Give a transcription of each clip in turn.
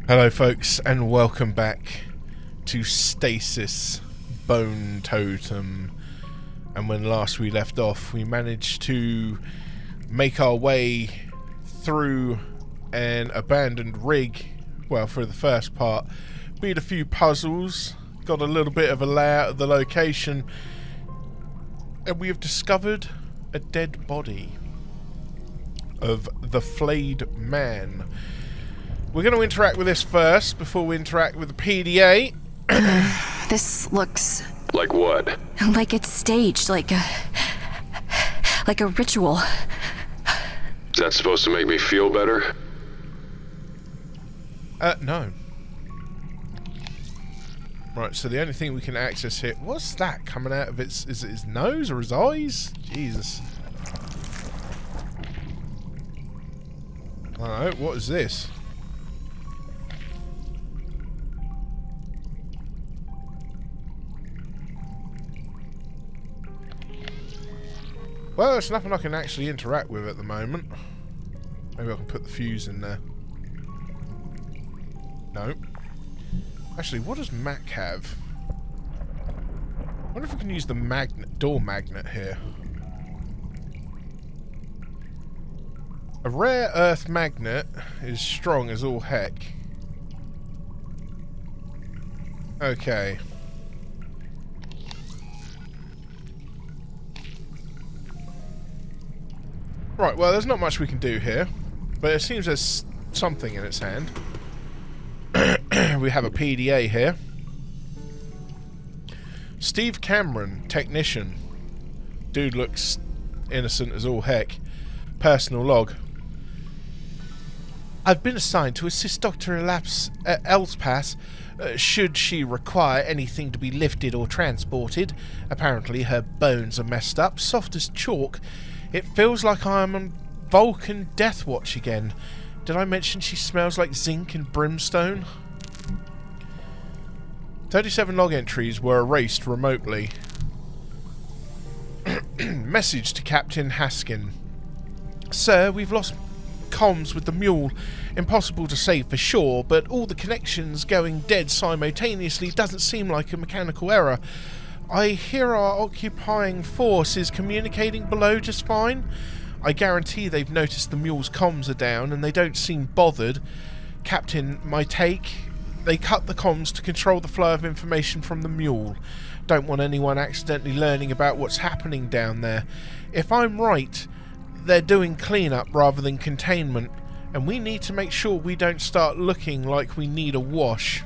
Hello folks, and welcome back to Stasis Bone Totem. And when last we left off, we managed to make our way through an abandoned rig, well, for the first part, beat a few puzzles, got a little bit of a layout of the location, and we have discovered a dead body of the flayed man. We're going to interact with this first before we interact with the PDA. This looks... Like what? Like it's staged, like a ritual. Is that supposed to make me feel better? No. Right, so the only thing we can access here... What's that coming out of its... Is it his nose or his eyes? Jesus. I don't know, what is this? Well, there's nothing I can actually interact with at the moment. Maybe I can put the fuse in there. No. Actually, what does Mac have? I wonder if we can use the door magnet here. A rare earth magnet is strong as all heck. Okay. Right, well, there's not much we can do here, but it seems there's something in its hand. We have a PDA here. Steve Cameron, technician. Dude looks innocent as all heck. Personal log. I've been assigned to assist Dr. Elspass should she require anything to be lifted or transported. Apparently her bones are messed up, soft as chalk. It feels like I'm on Vulcan Death Watch again. Did I mention she smells like zinc and brimstone? 37 log entries were erased remotely. Message to Captain Haskin. Sir, we've lost comms with the mule. Impossible to say for sure, but all the connections going dead simultaneously doesn't seem like a mechanical error. I hear our occupying force is communicating below just fine. I guarantee they've noticed the mule's comms are down and they don't seem bothered. Captain, my take? They cut the comms to control the flow of information from the mule. Don't want anyone accidentally learning about what's happening down there. If I'm right, they're doing cleanup rather than containment, and we need to make sure we don't start looking like we need a wash.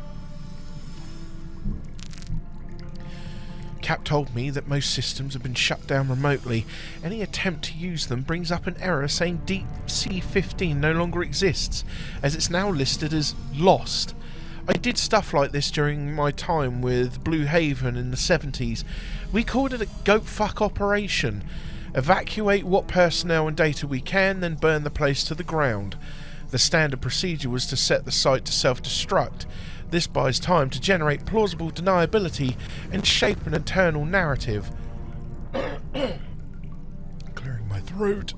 Cap told me that most systems have been shut down remotely. Any attempt to use them brings up an error saying Deep Sea 15 no longer exists, as it's now listed as lost. I did stuff like this during my time with Blue Haven in the 70s. We called it a goat fuck operation. Evacuate what personnel and data we can, then burn the place to the ground. The standard procedure was to set the site to self-destruct. This buys time to generate plausible deniability and shape an internal narrative. Clearing my throat.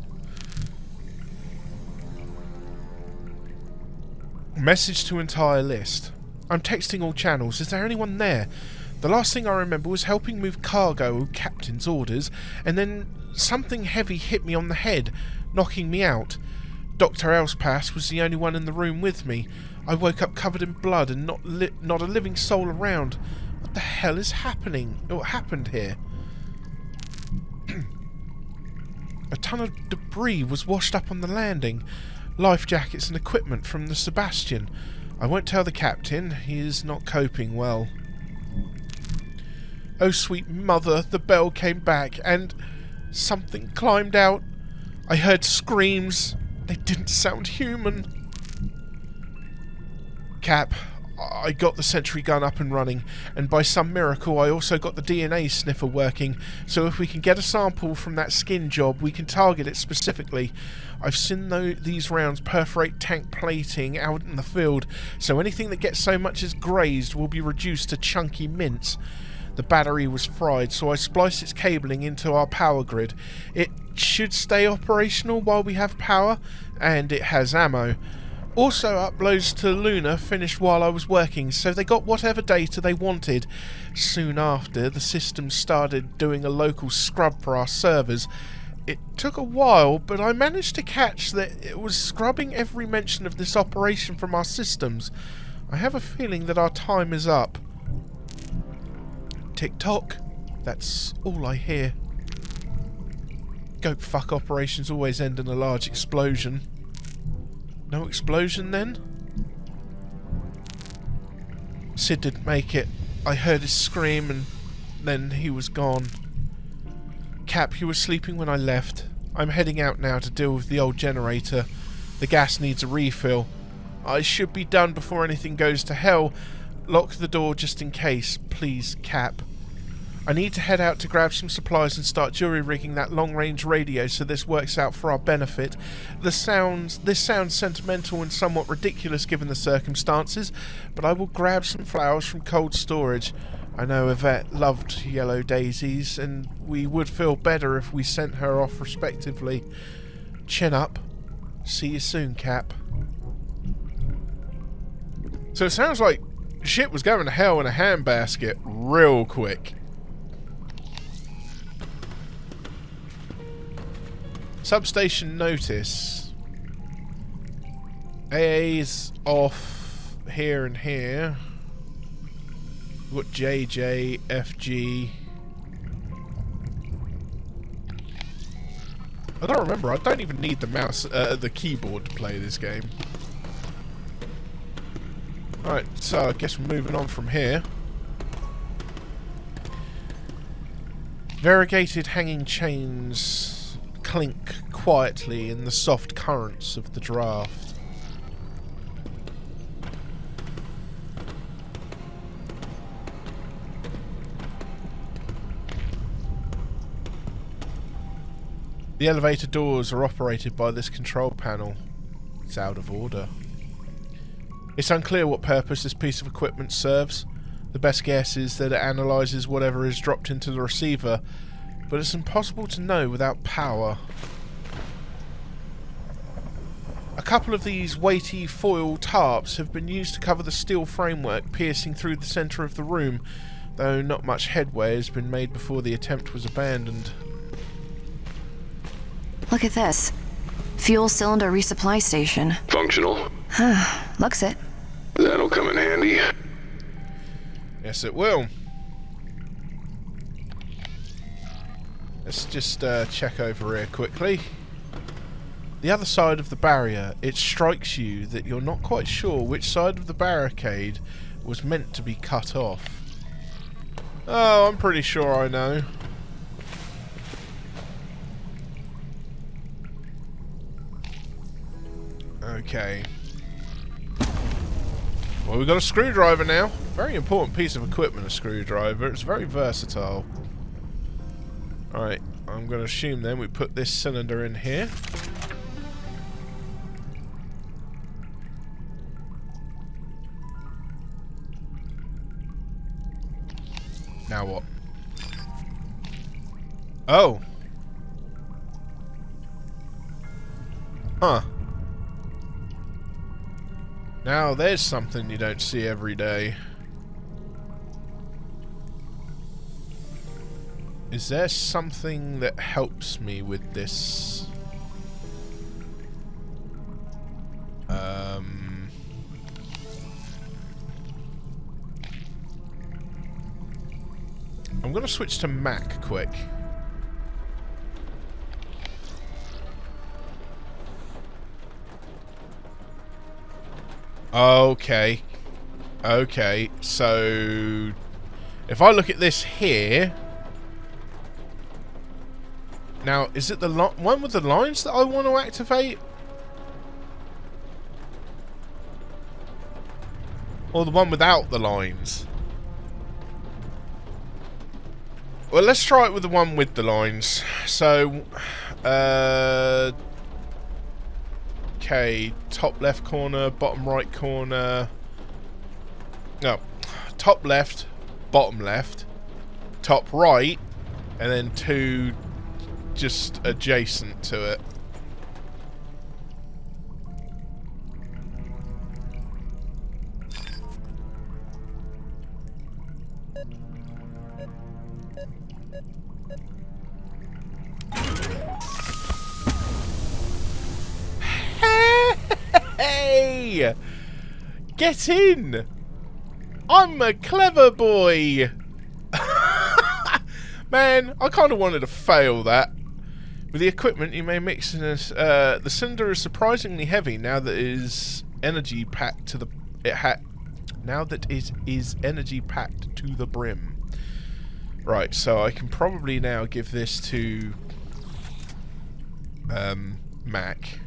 Message to entire list. I'm texting all channels. Is there anyone there? The last thing I remember was helping move cargo with captain's orders, and then something heavy hit me on the head, knocking me out. Dr. Elspass was the only one in the room with me. I woke up covered in blood and not a living soul around. What the hell is happening? What happened here? A ton of debris was washed up on the landing. Life jackets and equipment from the Sebastian. I won't tell the captain. He is not coping well. Oh, sweet mother, the bell came back and something climbed out. I heard screams. They didn't sound human. Cap, I got the sentry gun up and running, and by some miracle I also got the DNA sniffer working, so if we can get a sample from that skin job, we can target it specifically. I've seen these rounds perforate tank plating out in the field, so anything that gets so much as grazed will be reduced to chunky mince. The battery was fried, so I spliced its cabling into our power grid. It should stay operational while we have power, and it has ammo. Also, uploads to Luna finished while I was working, so they got whatever data they wanted. Soon after, the system started doing a local scrub for our servers. It took a while, but I managed to catch that it was scrubbing every mention of this operation from our systems. I have a feeling that our time is up. Tick-tock. That's all I hear. Goat fuck operations always end in a large explosion. No explosion then? Sid didn't make it. I heard his scream and then he was gone. Cap, you were sleeping when I left. I'm heading out now to deal with the old generator. The gas needs a refill. I should be done before anything goes to hell. Lock the door just in case, please, Cap. I need to head out to grab some supplies and start jury-rigging that long-range radio so this works out for our benefit. This sounds sentimental and somewhat ridiculous given the circumstances, but I will grab some flowers from cold storage. I know Yvette loved yellow daisies, and we would feel better if we sent her off respectively. Chin up. See you soon, Cap. So it sounds like shit was going to hell in a handbasket real quick. Substation notice. AA's off here and here. We've got JJ, FG. I don't remember. I don't even need the mouse, the keyboard to play this game. Alright, so I guess we're moving on from here. Variegated hanging chains clink quietly in the soft currents of the draft. The elevator doors are operated by this control panel. It's out of order. It's unclear what purpose this piece of equipment serves. The best guess is that it analyses whatever is dropped into the receiver, but it's impossible to know without power. A couple of these weighty foil tarps have been used to cover the steel framework piercing through the centre of the room, though not much headway has been made before the attempt was abandoned. Look at this. Fuel cylinder resupply station. Functional? Looks it. That'll come in handy. Yes, it will. Let's just check over here quickly. The other side of the barrier, it strikes you that you're not quite sure which side of the barricade was meant to be cut off. Oh, I'm pretty sure I know. Okay. Well, we've got a screwdriver now. Very important piece of equipment, a screwdriver. It's very versatile. Alright, I'm going to assume then we put this cylinder in here. Now what? Oh. Huh. Now there's something you don't see every day. Is there something that helps me with this? I'm gonna switch to Mac quick. Okay. Okay, so if I look at this here. Now, is it the one with the lines that I want to activate? Or the one without the lines? Well, let's try it with the one with the lines. So, okay, top left corner, bottom right corner. No, top left, bottom left, top right, and then two just adjacent to it. Hey! Get in! I'm a clever boy! Man, I kind of wanted to fail that. With the equipment, you may mix in this. The cylinder is surprisingly heavy now that it is energy packed to the. Now that it is energy packed to the brim. Right, so I can probably now give this to Mac.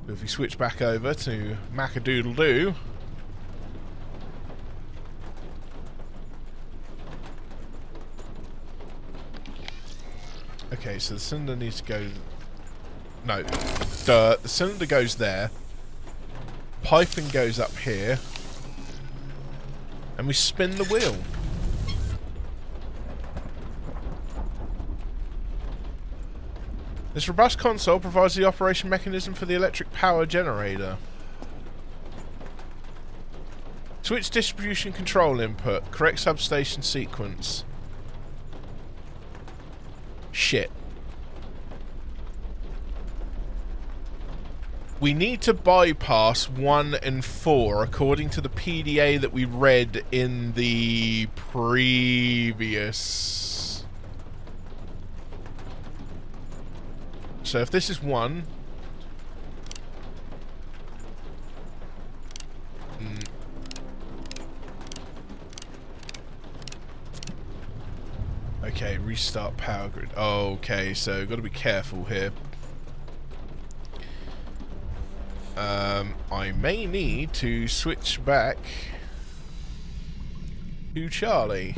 If we switch back over to Mac-a-doodle-doo. Okay, so the cylinder needs to go... No. The cylinder goes there. Piping goes up here. And we spin the wheel. This robust console provides the operation mechanism for the electric power generator. Switch distribution control input. Correct substation sequence. Shit. We need to bypass 1 and 4 according to the PDA that we read in the previous. So if this is 1... Okay, restart power grid. Okay, so got to be careful here. I may need to switch back to Charlie.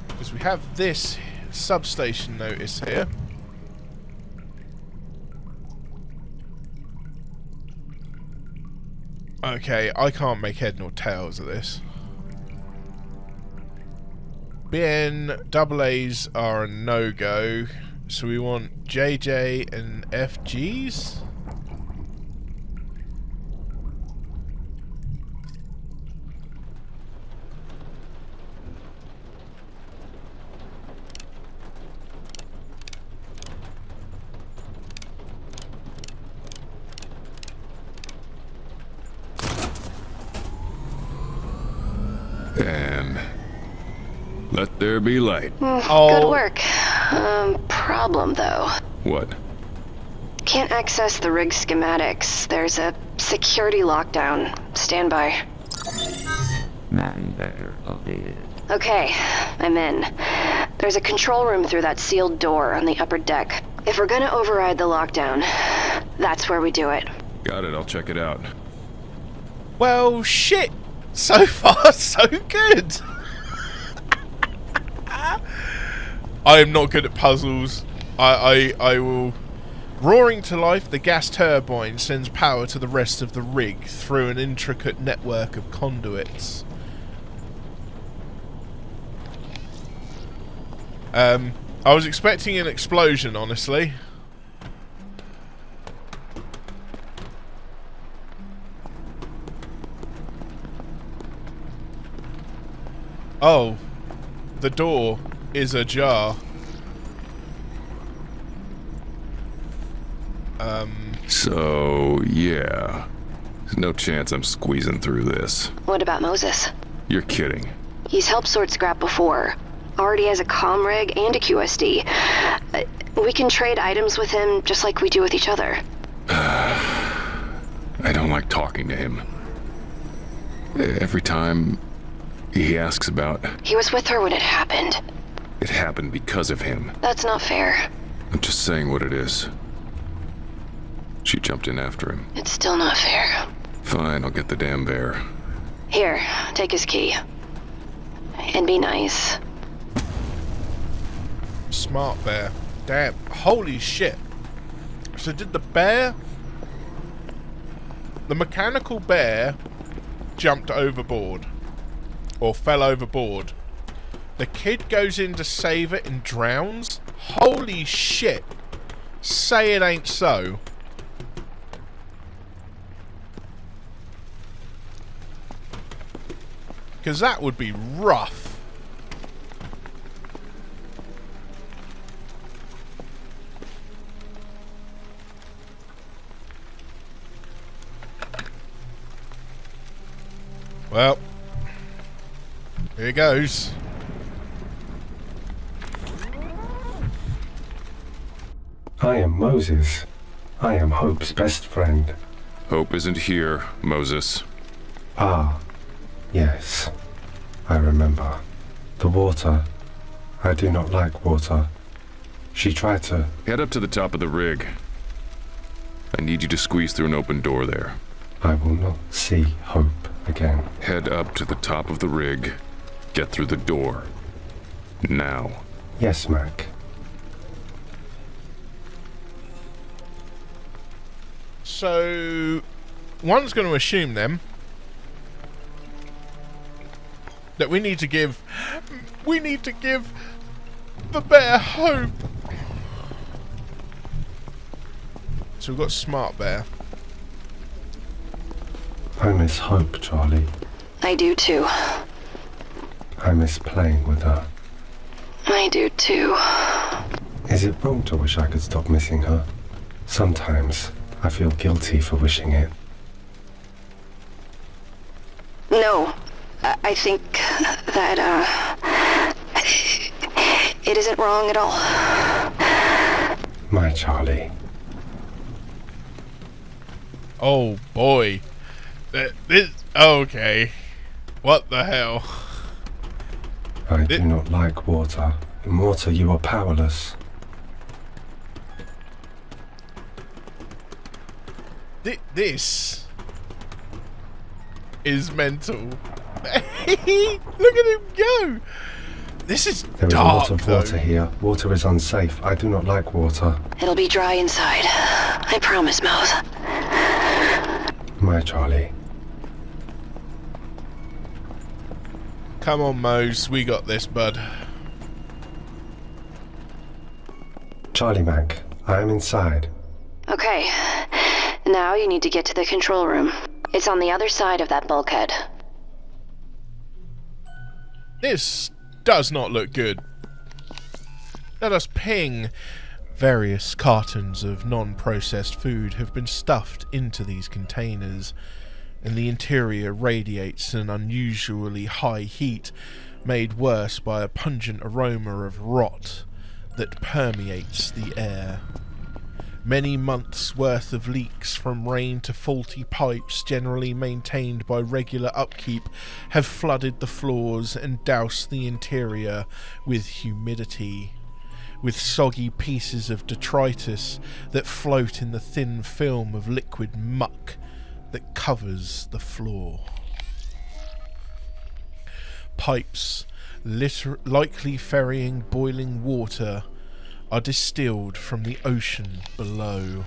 Because we have this substation notice here. Okay, I can't make head nor tails of this. BN double A's are a no-go, so we want JJ and FG's. And let there be light. Good work. Problem though. What? Can't access the rig schematics. There's a security lockdown. Stand by. Man better updated. Okay, I'm in. There's a control room through that sealed door on the upper deck. If we're gonna override the lockdown, that's where we do it. Got it, I'll check it out. Well, shit! So far, so good! I am not good at puzzles. I will... Roaring to life, the gas turbine sends power to the rest of the rig through an intricate network of conduits. I was expecting an explosion, honestly. Oh, the door is ajar. So, yeah. There's no chance I'm squeezing through this. What about Moses? You're kidding. He's helped sort scrap before. Already has a comm rig and a QSD. We can trade items with him just like we do with each other. I don't like talking to him. Every time he asks about... He was with her when it happened. It happened because of him. That's not fair. I'm just saying what it is. She jumped in after him. It's still not fair. Fine, I'll get the damn bear. Here, take his key. And be nice. Smart bear. Damn. Holy shit. So did the bear... The mechanical bear jumped overboard. Or fell overboard. The kid goes in to save it and drowns? Holy shit. Say it ain't so. Because that would be rough. Well, here goes. I am Moses. I am Hope's best friend. Hope isn't here, Moses. Ah, yes. I remember. The water. I do not like water. She tried to... Head up to the top of the rig. I need you to squeeze through an open door there. I will not see Hope again. Head up to the top of the rig. Get through the door. Now. Yes, Mac. So, one's going to assume then that we need to give the bear hope. So we've got Smart Bear. I miss Hope, Charlie. I do too. I miss playing with her. I do too. Is it wrong to wish I could stop missing her? Sometimes I feel guilty for wishing it. No, I think that, it isn't wrong at all. My Charlie. Oh boy. Okay. What the hell? I do not like water. In water you are powerless. This is mental. Look at him go. This is There is dark, a lot of though. water here. Water is unsafe. I do not like water. It'll be dry inside. I promise, Mose. My Charlie. Come on, Mose. We got this, bud. Charlie Mac, I am inside. Okay. Now you need to get to the control room. It's on the other side of that bulkhead. This does not look good. Let us ping. Various cartons of non-processed food have been stuffed into these containers, and the interior radiates an unusually high heat, made worse by a pungent aroma of rot that permeates the air. Many months' worth of leaks from rain to faulty pipes generally maintained by regular upkeep have flooded the floors and doused the interior with humidity, with soggy pieces of detritus that float in the thin film of liquid muck that covers the floor. Pipes, likely ferrying boiling water, are distilled from the ocean below.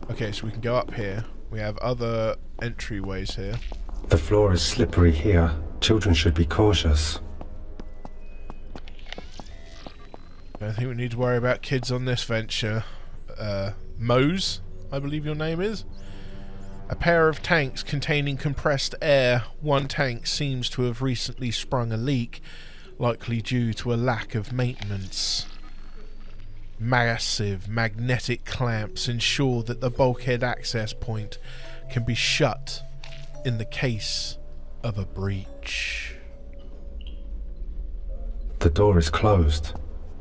Okay, so we can go up here. We have other entryways here. The floor is slippery here. Children should be cautious. I don't think we need to worry about kids on this venture. Mose, I believe your name is. A pair of tanks containing compressed air. One tank seems to have recently sprung a leak, likely due to a lack of maintenance. Massive magnetic clamps ensure that the bulkhead access point can be shut in the case of a breach. The door is closed.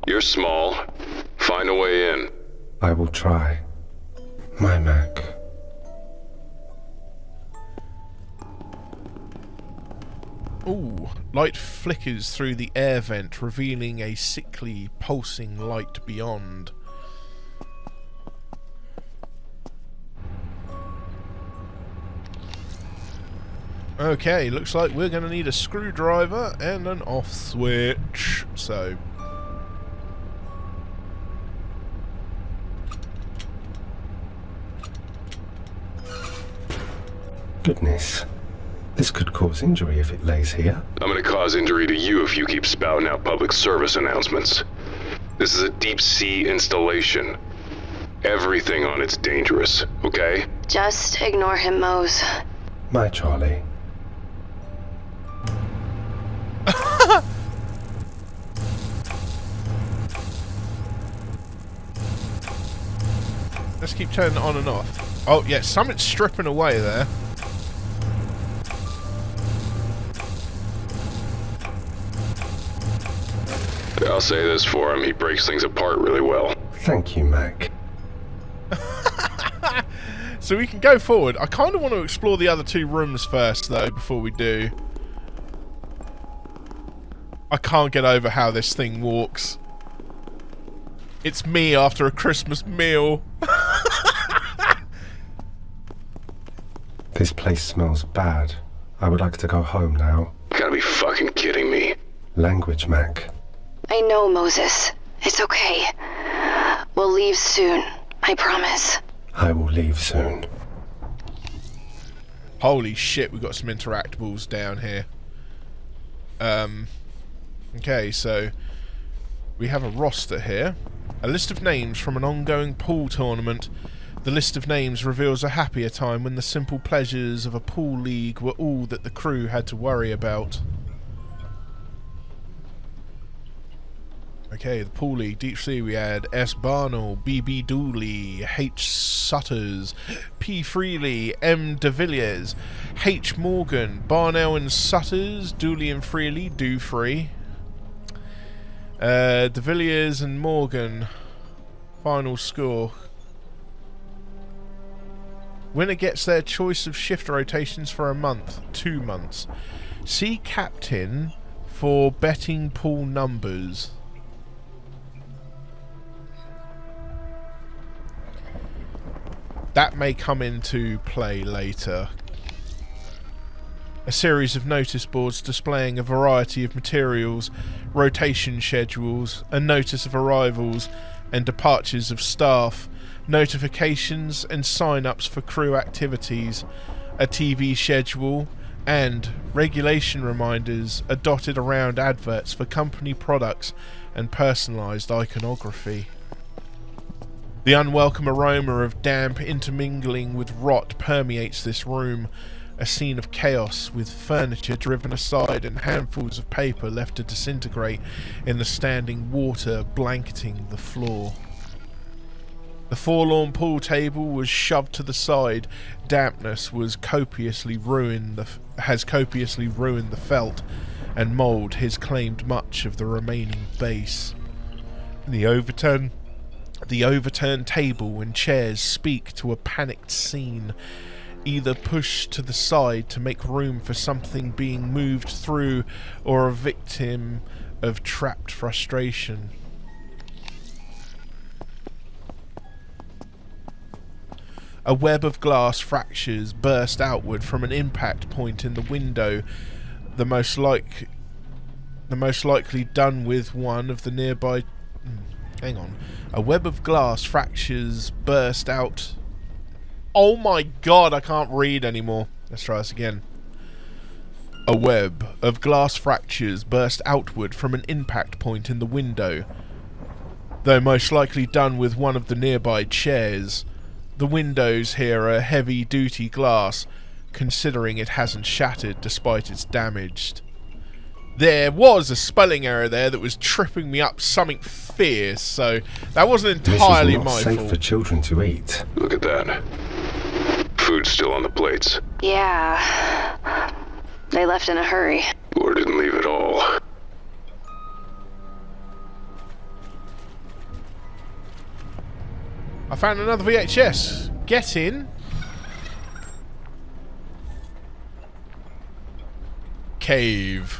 You're small. Find a way in. I will try. My Mac. Ooh, light flickers through the air vent, revealing a sickly, pulsing light beyond. Okay, looks like we're going to need a screwdriver and an off switch. So, Goodness. This could cause injury if it lays here. I'm gonna cause injury to you if you keep spouting out public service announcements. This is a deep sea installation. Everything on it's dangerous, okay? Just ignore him, Mose. My Charlie. Let's keep turning it on and off. Oh, yeah, something's stripping away there. I'll say this for him, he breaks things apart really well. Thank you, Mac. So we can go forward. I kind of want to explore the other two rooms first, though, before we do. I can't get over how this thing walks. It's me after a Christmas meal. This place smells bad. I would like to go home now. You gotta be fucking kidding me. Language, Mac. I know, Moses. It's okay. We'll leave soon. I promise. I will leave soon. Holy shit, we've got some interactables down here. Okay, so we have a roster here. A list of names from an ongoing pool tournament. The list of names reveals a happier time when the simple pleasures of a pool league were all that the crew had to worry about. Okay, the pool league. Deep sea we had S. Barnell, B.B. Dooley, H. Sutters, P. Freely, M. de Villiers, H. Morgan, Barnell and Sutters, Dooley and Freely, do free. De Villiers and Morgan. Final score. Winner gets their choice of shift rotations for a month, 2 months. See captain for betting pool numbers. That may come into play later. A series of notice boards displaying a variety of materials, rotation schedules, a notice of arrivals and departures of staff, notifications and sign-ups for crew activities, a TV schedule, and regulation reminders are dotted around adverts for company products and personalised iconography. The unwelcome aroma of damp intermingling with rot permeates this room, a scene of chaos with furniture driven aside and handfuls of paper left to disintegrate in the standing water blanketing the floor. The forlorn pool table was shoved to the side. Dampness has copiously ruined the felt, and mould has claimed much of the remaining base. The overturned table and chairs speak to a panicked scene, either pushed to the side to make room for something being moved through, or a victim of trapped frustration. A web of glass fractures burst outward from an impact point in the window, the most likely done with one of the nearby... Hang on. A web of glass fractures burst out... Oh my god, I can't read anymore. Let's try this again. A web of glass fractures burst outward from an impact point in the window, though most likely done with one of the nearby chairs. The windows here are heavy-duty glass, considering it hasn't shattered despite its damage. There was a spelling error there that was tripping me up something fierce, so that wasn't entirely my fault. This is not safe for children to eat. Look at that. Food's still on the plates. Yeah. They left in a hurry. Or didn't leave at all. I found another VHS. Get in. Cave.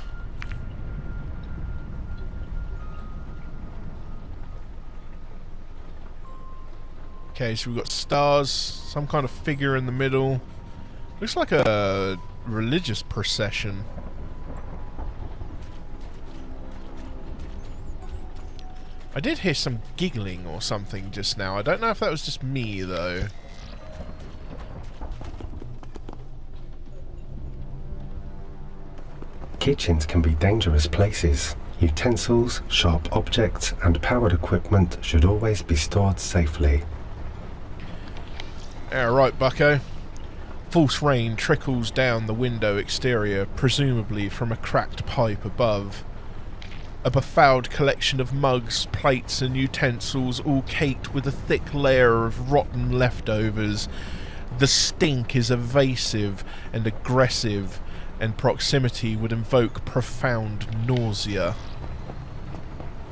Okay, so we've got stars, some kind of figure in the middle. Looks like a religious procession. I did hear some giggling or something just now. I don't know if that was just me, though. Kitchens can be dangerous places. Utensils, sharp objects, and powered equipment should always be stored safely. Yeah, right, bucko. False rain trickles down the window exterior, presumably from a cracked pipe above. A befouled collection of mugs, plates and utensils, all caked with a thick layer of rotten leftovers. The stink is evasive and aggressive, and proximity would invoke profound nausea.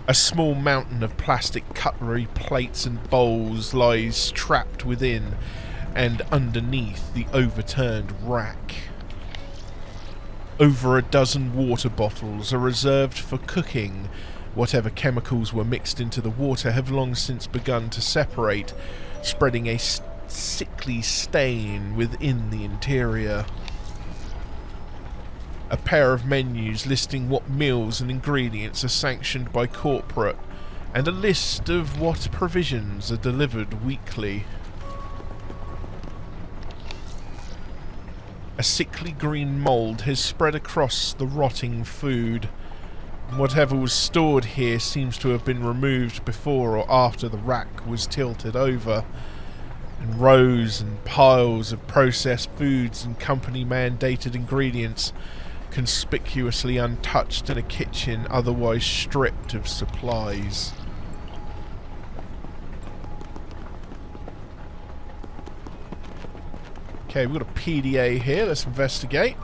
A small mountain of plastic cutlery, plates and bowls lies trapped within and underneath the overturned rack. Over a dozen water bottles are reserved for cooking. Whatever chemicals were mixed into the water have long since begun to separate, spreading a sickly stain within the interior. A pair of menus listing what meals and ingredients are sanctioned by corporate, and a list of what provisions are delivered weekly. A sickly green mould has spread across the rotting food. Whatever was stored here seems to have been removed before or after the rack was tilted over, and rows and piles of processed foods and company-mandated ingredients conspicuously untouched in a kitchen otherwise stripped of supplies. Okay, we've got a PDA here. Let's investigate.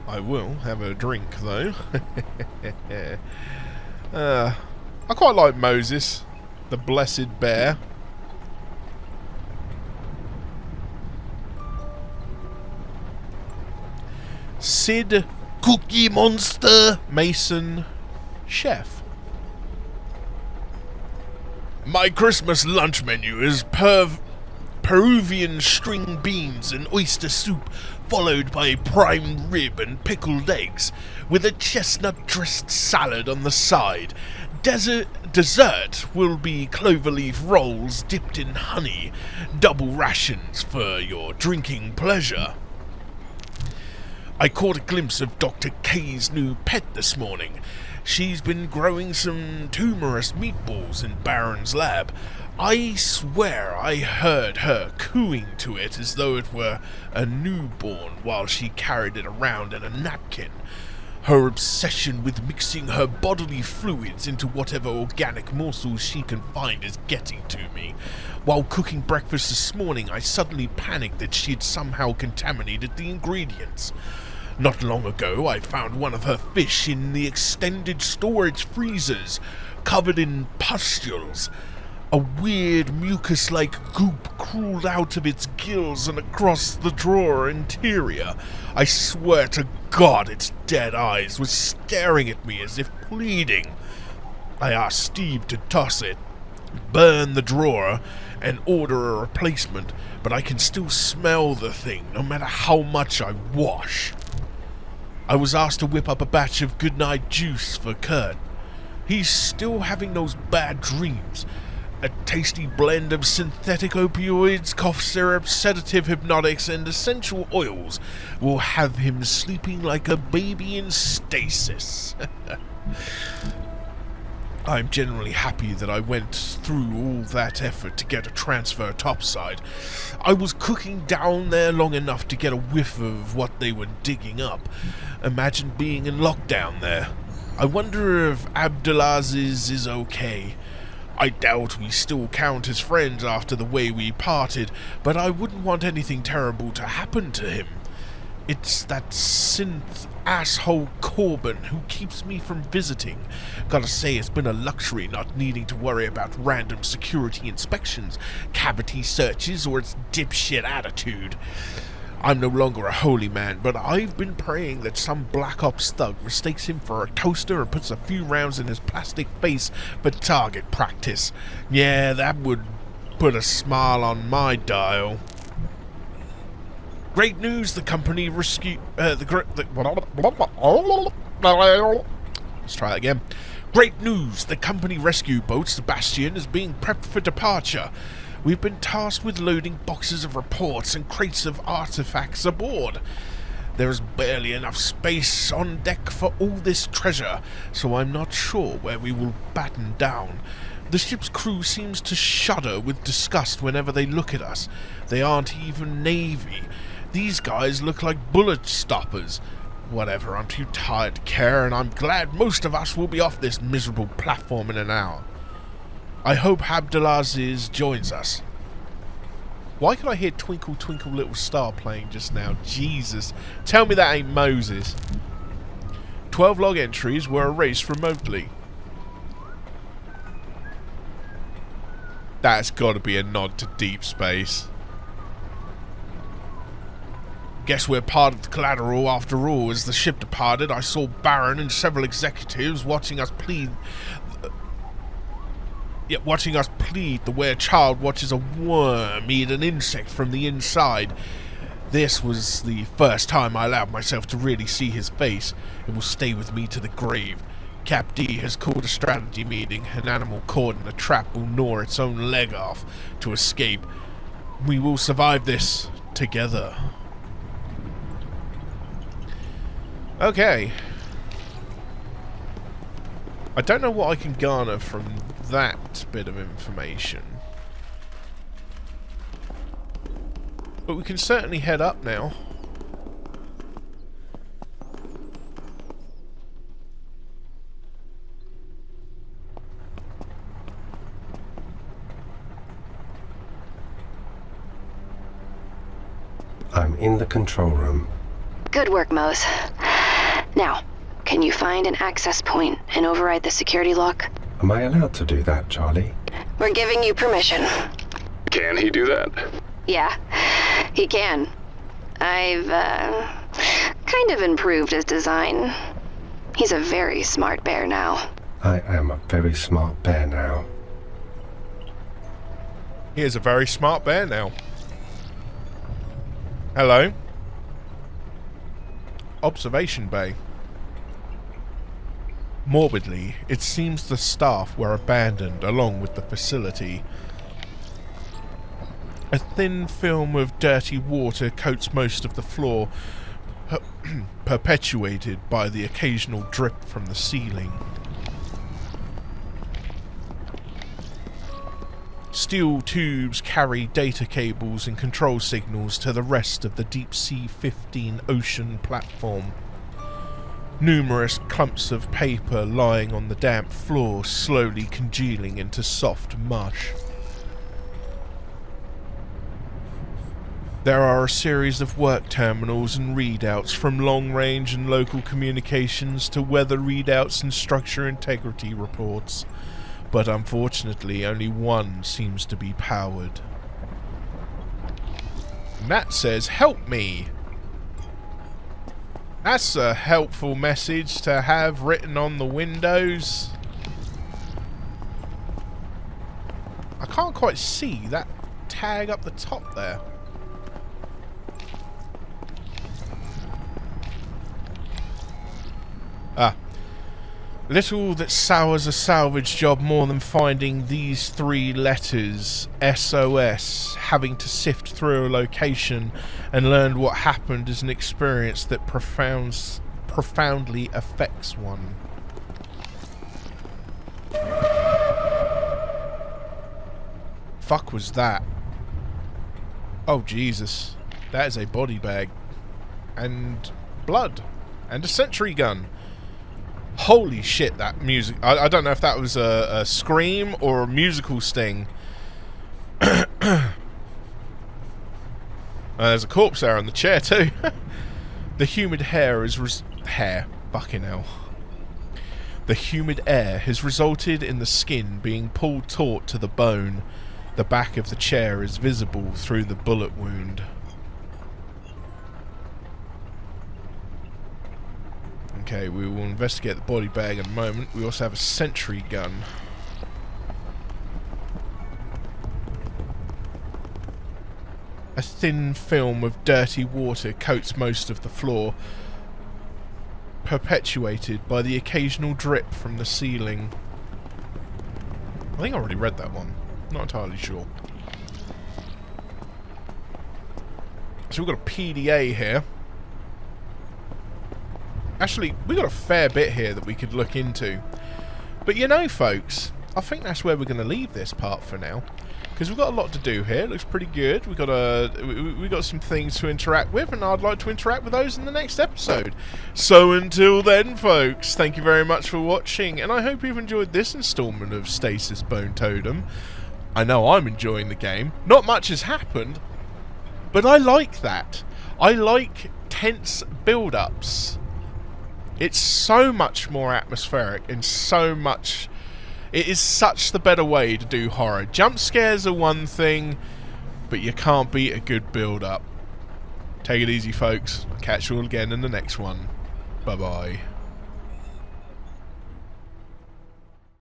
I will have a drink, though. I quite like Moses, the blessed bear. Sid, Cookie Monster, Mason, Chef. My Christmas lunch menu is Peruvian string beans and oyster soup, followed by prime rib and pickled eggs, with a chestnut-dressed salad on the side. Dessert will be cloverleaf rolls dipped in honey, double rations for your drinking pleasure. I caught a glimpse of Dr. K's new pet this morning. She's been growing some tumorous meatballs in Baron's lab. I swear I heard her cooing to it as though it were a newborn while she carried it around in a napkin. Her obsession with mixing her bodily fluids into whatever organic morsels she can find is getting to me. While cooking breakfast this morning, I suddenly panicked that she'd somehow contaminated the ingredients. Not long ago, I found one of her fish in the extended storage freezers, covered in pustules. A weird mucus-like goop crawled out of its gills and across the drawer interior. I swear to God its dead eyes were staring at me as if pleading. I asked Steve to toss it, burn the drawer, and order a replacement, but I can still smell the thing no matter how much I wash. I was asked to whip up a batch of goodnight juice for Kurt. He's still having those bad dreams. A tasty blend of synthetic opioids, cough syrup, sedative hypnotics, and essential oils will have him sleeping like a baby in stasis. I'm generally happy that I went through all that effort to get a transfer topside. I was cooking down there long enough to get a whiff of what they were digging up. Imagine being in lockdown there. I wonder if Abdulaziz is okay. I doubt we still count as friends after the way we parted, but I wouldn't want anything terrible to happen to him. It's that synth asshole Corbin who keeps me from visiting. Gotta say, it's been a luxury not needing to worry about random security inspections, cavity searches, or its dipshit attitude. I'm no longer a holy man, but I've been praying that some Black Ops thug mistakes him for a toaster and puts a few rounds in his plastic face for target practice. Yeah, that would put a smile on my dial. Great news, the company rescue... Let's try that again. Great news, the company rescue boat, Sebastian, is being prepped for departure. We've been tasked with loading boxes of reports and crates of artifacts aboard. There is barely enough space on deck for all this treasure, so I'm not sure where we will batten down. The ship's crew seems to shudder with disgust whenever they look at us. They aren't even Navy. These guys look like bullet stoppers. Whatever, I'm too tired to care, and I'm glad most of us will be off this miserable platform in an hour. I hope Abdulaziz joins us. Why can I hear Twinkle Twinkle Little Star playing just now? Jesus. Tell me that ain't Moses. 12 log entries were erased remotely. That's got to be a nod to deep space. Guess we're part of the collateral after all. As the ship departed, I saw Baron and several executives watching us plead the way a child watches a worm eat an insect from the inside. This was the first time I allowed myself to really see his face. It will stay with me to the grave. Cap D has called a strategy meeting. An animal caught in a trap will gnaw its own leg off to escape. We will survive this together. Okay. I don't know what I can garner from that bit of information. But we can certainly head up now. I'm in the control room. Good work, Mose. Now, can you find an access point and override the security lock? Am I allowed to do that, Charlie? We're giving you permission. Can he do that? Yeah, he can. I've, kind of improved his design. He's a very smart bear now. I am a very smart bear now. He is a very smart bear now. Hello. Observation bay. Morbidly, it seems the staff were abandoned along with the facility. A thin film of dirty water coats most of the floor, perpetuated by the occasional drip from the ceiling. Steel tubes carry data cables and control signals to the rest of the Deep Sea 15 ocean platform. Numerous clumps of paper lying on the damp floor, slowly congealing into soft mush. There are a series of work terminals and readouts, from long-range and local communications to weather readouts and structure integrity reports. But unfortunately, only one seems to be powered. And that says, "Help me!" That's a helpful message to have written on the windows. I can't quite see that tag up the top there. Ah. Little that sours a salvage job more than finding these 3 letters, SOS. Having to sift through a location and learn what happened is an experience that profoundly affects one. Fuck was that? Oh Jesus. That is a body bag. And blood. And a sentry gun. Holy shit, that music. I don't know if that was a scream or a musical sting. There's a corpse there on the chair too. The humid hair is fucking hell. The humid air has resulted in the skin being pulled taut to the bone. The back of the chair is visible through the bullet wound. Okay, we will investigate the body bag in a moment. We also have a sentry gun. A thin film of dirty water coats most of the floor, perpetuated by the occasional drip from the ceiling. I think I already read that one. Not entirely sure. So we've got a PDA here. Actually, we got a fair bit here that we could look into. But you know, folks, I think that's where we're going to leave this part for now. Because we've got a lot to do here. It looks pretty good. We got some things to interact with, and I'd like to interact with those in the next episode. So until then, folks, thank you very much for watching, and I hope you've enjoyed this installment of Stasis Bone Totem. I know I'm enjoying the game. Not much has happened, but I like that. I like tense build-ups. It's so much more atmospheric and so much... It is such the better way to do horror. Jump scares are one thing, but you can't beat a good build-up. Take it easy, folks. I'll catch you all again in the next one. Bye-bye.